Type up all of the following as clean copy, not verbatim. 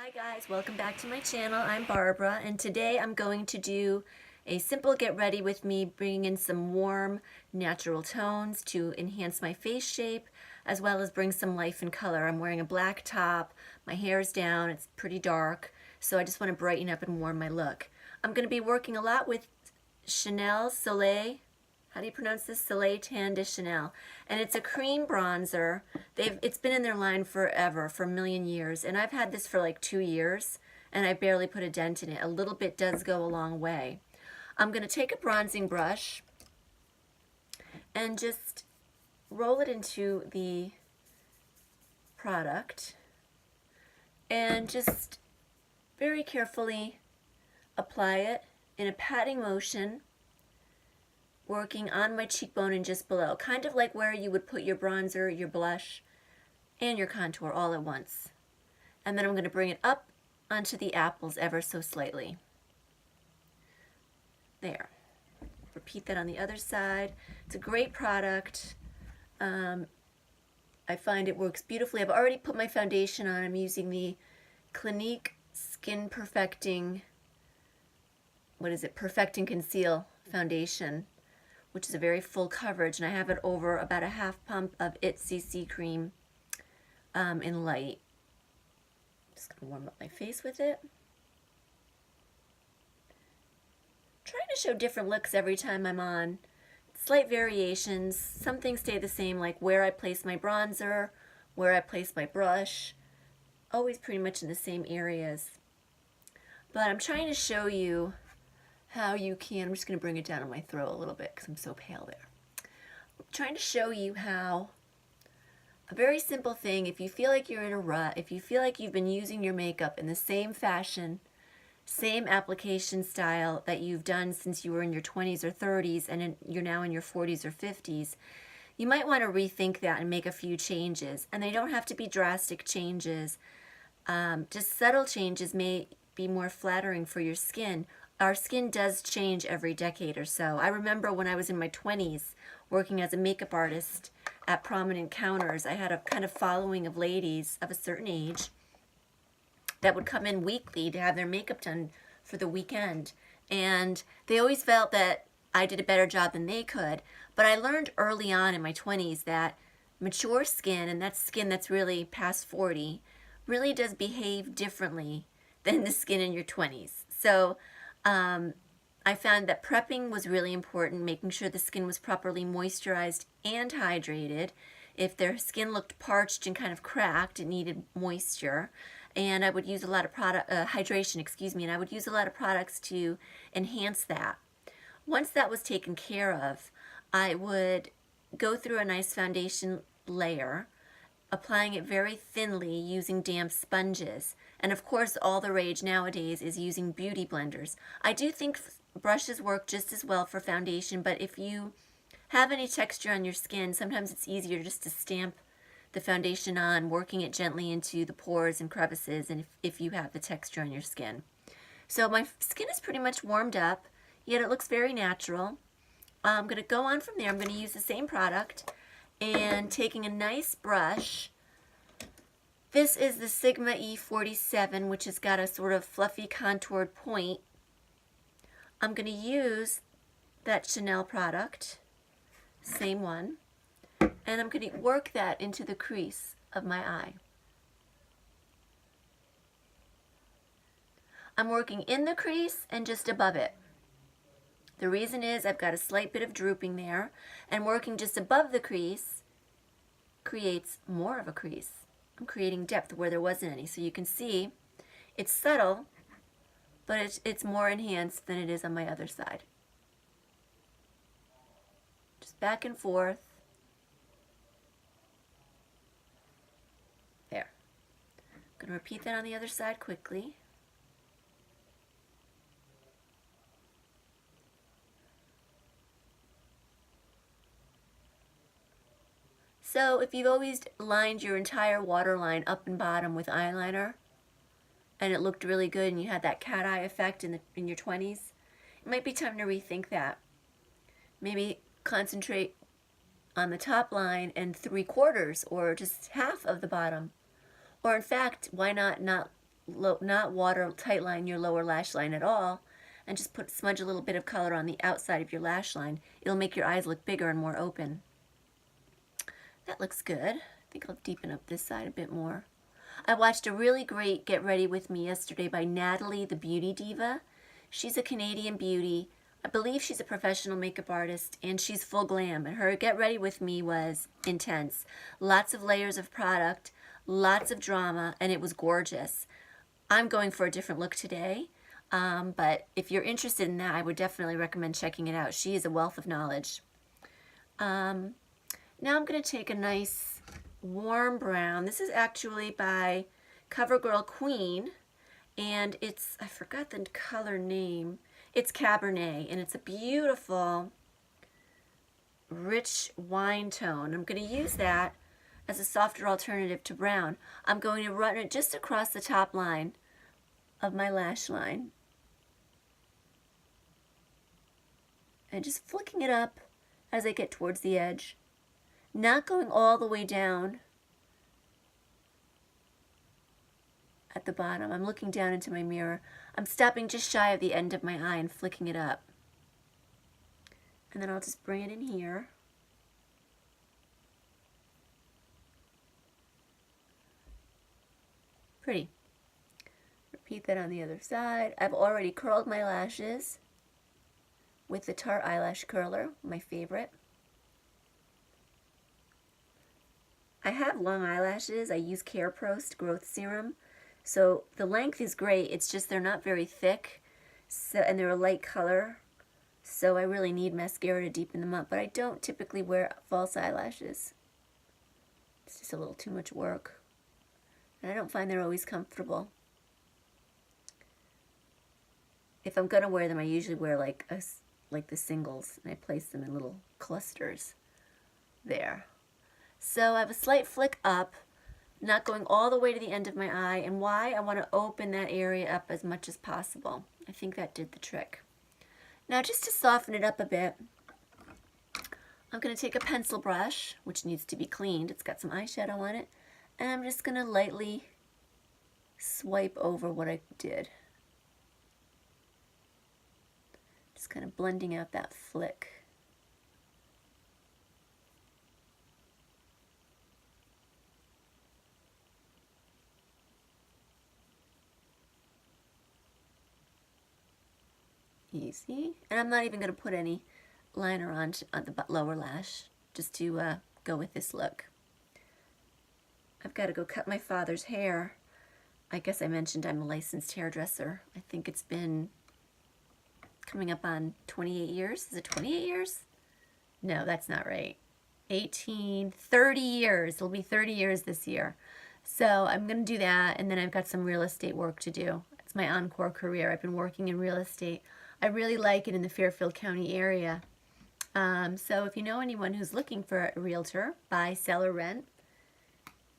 Hi guys, welcome back to my channel. I'm Barbara, and today I'm going to do a simple get ready with me, bringing in some warm natural tones to enhance my face shape as well as bring some life and color. I'm wearing a black top, my hair's down, it's pretty dark, so I just want to brighten up and warm my look. I'm going to be working a lot with SOLEIL. How do you pronounce this? Soleil Tan de Chanel. And it's a cream bronzer. It's been in their line forever, for a million years. And I've had this for like 2 years, and I barely put a dent in it. A little bit does go a long way. I'm going to take a bronzing brush and just roll it into the product and just very carefully apply it in a patting motion, working on my cheekbone and just below, kind of like where you would put your bronzer, your blush, and your contour all at once. And then I'm going to bring it up onto the apples ever so slightly. There. Repeat that on the other side. It's a great product. I find it works beautifully. I've already put my foundation on. I'm using the Clinique Skin Perfecting, Perfect and Conceal foundation, which is a very full coverage, and I have it over about a half pump of IT CC cream in light. Just gonna warm up my face with it. Trying to show different looks every time I'm on. Slight variations. Some things stay the same, like where I place my bronzer, where I place my brush. Always pretty much in the same areas. But I'm trying to show you how you can, I'm just going to bring it down on my throat a little bit because I'm so pale there. I'm trying to show you how a very simple thing, if you feel like you're in a rut, if you feel like you've been using your makeup in the same fashion, same application style that you've done since you were in your 20s or 30s and you're now in your 40s or 50s, you might want to rethink that and make a few changes. And they don't have to be drastic changes. Just subtle changes may be more flattering for your skin. Our skin does change every decade or so. I remember when I was in my 20s working as a makeup artist at prominent counters, I had a kind of following of ladies of a certain age that would come in weekly to have their makeup done for the weekend. And they always felt that I did a better job than they could. But I learned early on in my 20s that mature skin, and that's skin that's really past 40, really does behave differently than the skin in your 20s. So I found that prepping was really important, making sure the skin was properly moisturized and hydrated. If their skin looked parched and kind of cracked, it needed moisture. And I would use a lot of hydration, and I would use a lot of products to enhance that. Once that was taken care of, I would go through a nice foundation layer, applying it very thinly using damp sponges. And of course, all the rage nowadays is using beauty blenders. I do think brushes work just as well for foundation, but if you have any texture on your skin, sometimes it's easier just to stamp the foundation on, working it gently into the pores and crevices, and if you have the texture on your skin. So my skin is pretty much warmed up, yet it looks very natural. I'm going to go on from there. I'm going to use the same product, and taking a nice brush. This is the Sigma E47, which has got a sort of fluffy contoured point. I'm going to use that Chanel product, same one, and I'm going to work that into the crease of my eye. I'm working in the crease and just above it. The reason is I've got a slight bit of drooping there, and working just above the crease creates more of a crease. I'm creating depth where there wasn't any. So you can see it's subtle, but it's more enhanced than it is on my other side. Just back and forth. There. I'm going to repeat that on the other side quickly. So if you've always lined your entire waterline up and bottom with eyeliner, and it looked really good and you had that cat eye effect in your 20s, it might be time to rethink that. Maybe concentrate on the top line and 3/4 or just half of the bottom. Or in fact, why not not water tight line your lower lash line at all, and just smudge a little bit of color on the outside of your lash line. It'll make your eyes look bigger and more open. That looks good. I think I'll deepen up this side a bit more. I watched a really great Get Ready With Me yesterday by Natalie, the beauty diva. She's a Canadian beauty. I believe she's a professional makeup artist, and she's full glam. And her Get Ready With Me was intense. Lots of layers of product, lots of drama, and it was gorgeous. I'm going for a different look today, but if you're interested in that, I would definitely recommend checking it out. She is a wealth of knowledge. Now I'm going to take a nice warm brown. This is actually by CoverGirl Queen, and it's, I forgot the color name. It's Cabernet, and it's a beautiful, rich wine tone. I'm going to use that as a softer alternative to brown. I'm going to run it just across the top line of my lash line. And just flicking it up as I get towards the edge. Not going all the way down at the bottom. I'm looking down into my mirror. I'm stopping just shy of the end of my eye and flicking it up. And then I'll just bring it in here. Pretty. Repeat that on the other side. I've already curled my lashes with the Tarte eyelash curler, my favorite. I have long eyelashes. I use Care Prost growth serum. So the length is great. It's just they're not very thick, and they're a light color. So I really need mascara to deepen them up. But I don't typically wear false eyelashes. It's just a little too much work. And I don't find they're always comfortable. If I'm going to wear them, I usually wear like the singles, and I place them in little clusters there. So I have a slight flick up, not going all the way to the end of my eye, and why? I want to open that area up as much as possible. I think that did the trick. Now just to soften it up a bit, I'm going to take a pencil brush, which needs to be cleaned. It's got some eyeshadow on it, and I'm just going to lightly swipe over what I did. Just kind of blending out that flick. Easy. And I'm not even going to put any liner on the lower lash, just to go with this look. I've got to go cut my father's hair. I guess I mentioned I'm a licensed hairdresser. I think it's been coming up on 28 years. Is it 28 years? No, that's not right. 30 years. It'll be 30 years this year. So I'm going to do that, and then I've got some real estate work to do. It's my encore career. I've been working in real estate. I really like it in the Fairfield County area. So if you know anyone who's looking for a realtor, buy, sell, or rent,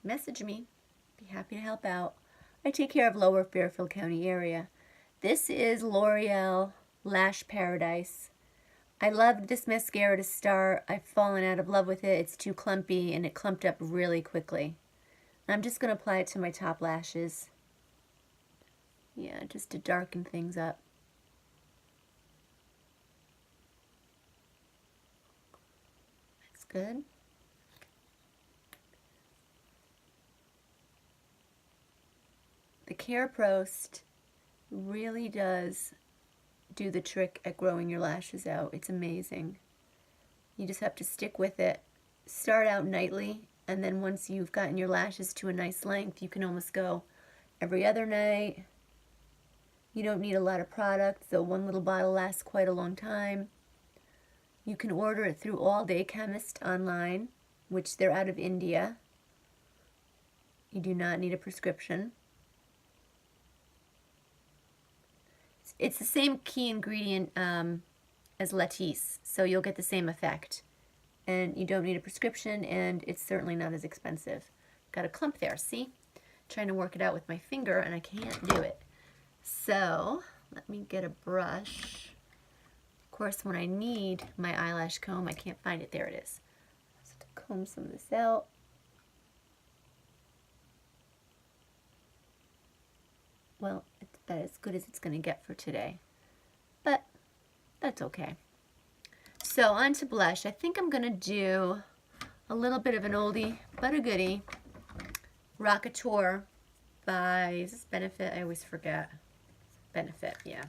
message me. Be happy to help out. I take care of Lower Fairfield County area. This is L'Oreal Lash Paradise. I loved this mascara to start. I've fallen out of love with it. It's too clumpy, and it clumped up really quickly. I'm just going to apply it to my top lashes. Yeah, just to darken things up. That's good. The Care Prost really does do the trick at growing your lashes out. It's amazing. You just have to stick with it. Start out nightly, and then once you've gotten your lashes to a nice length, you can almost go every other night. You don't need a lot of product, so one little bottle lasts quite a long time. You can order it through All Day Chemist online, which they're out of India. You do not need a prescription. It's the same key ingredient as Latisse, so you'll get the same effect. And you don't need a prescription, and it's certainly not as expensive. Got a clump there, see? Trying to work it out with my finger, and I can't do it. So, let me get a brush. Of course, when I need my eyelash comb, I can't find it. There it is. So to comb some of this out. well, it's about as good as it's going to get for today. But that's okay. So on to blush. I think I'm going to do a little bit of an oldie but a goodie. Rockateur by, is this Benefit? I always forget. Benefit, yeah.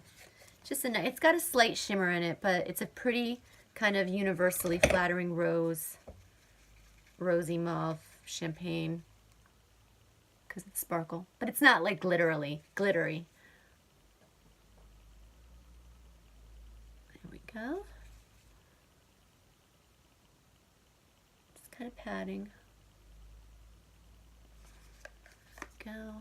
Just a nice, it's got a slight shimmer in it, but it's a pretty kind of universally flattering rosy mauve champagne because it's sparkle. But it's not like glittery. There we go. Just kind of patting. Go.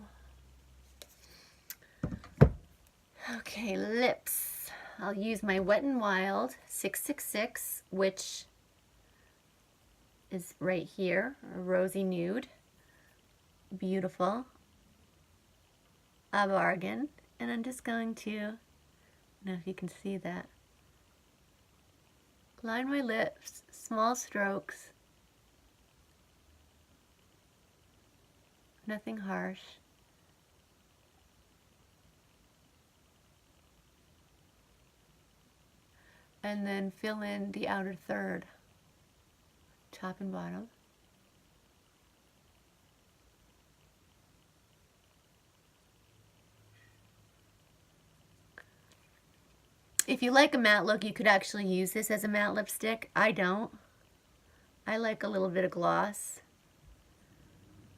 Okay, lips. I'll use my Wet n Wild 666, which is right here, a rosy nude. Beautiful. A bargain. And I'm just going to, I don't know if you can see that, line my lips, small strokes. Nothing harsh. And then fill in the outer third, top and bottom. If you like a matte look, you could actually use this as a matte lipstick. I don't. I like a little bit of gloss.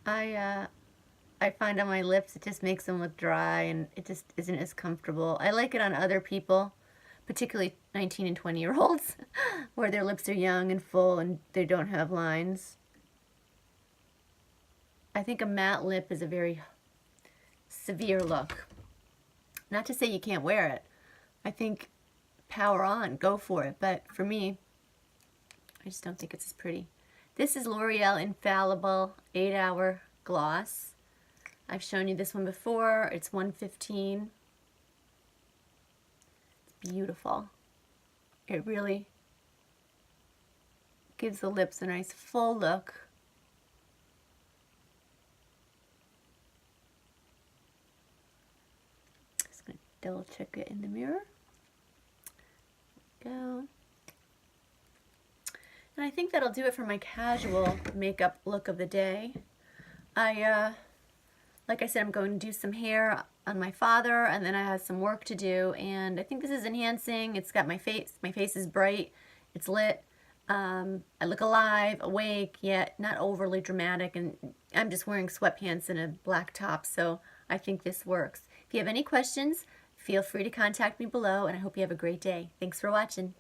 I find on my lips it just makes them look dry and it just isn't as comfortable. I like it on other people, particularly 19 and 20-year-olds, where their lips are young and full and they don't have lines. I think a matte lip is a very severe look. Not to say you can't wear it. I think power on, go for it. But for me, I just don't think it's as pretty. This is L'Oreal Infallible 8-Hour Gloss. I've shown you this one before. It's $115. It's beautiful. It really gives the lips a nice full look. Just going to double check it in the mirror. There we go. And I think that'll do it for my casual makeup look of the day. Like I said, I'm going to do some hair on my father, and then I have some work to do, and I think this is enhancing. It's got my face is bright, it's lit, I look alive, awake, yet not overly dramatic, and I'm just wearing sweatpants and a black top, so I think this works. If you have any questions, feel free to contact me below, and I hope you have a great day. Thanks for watching.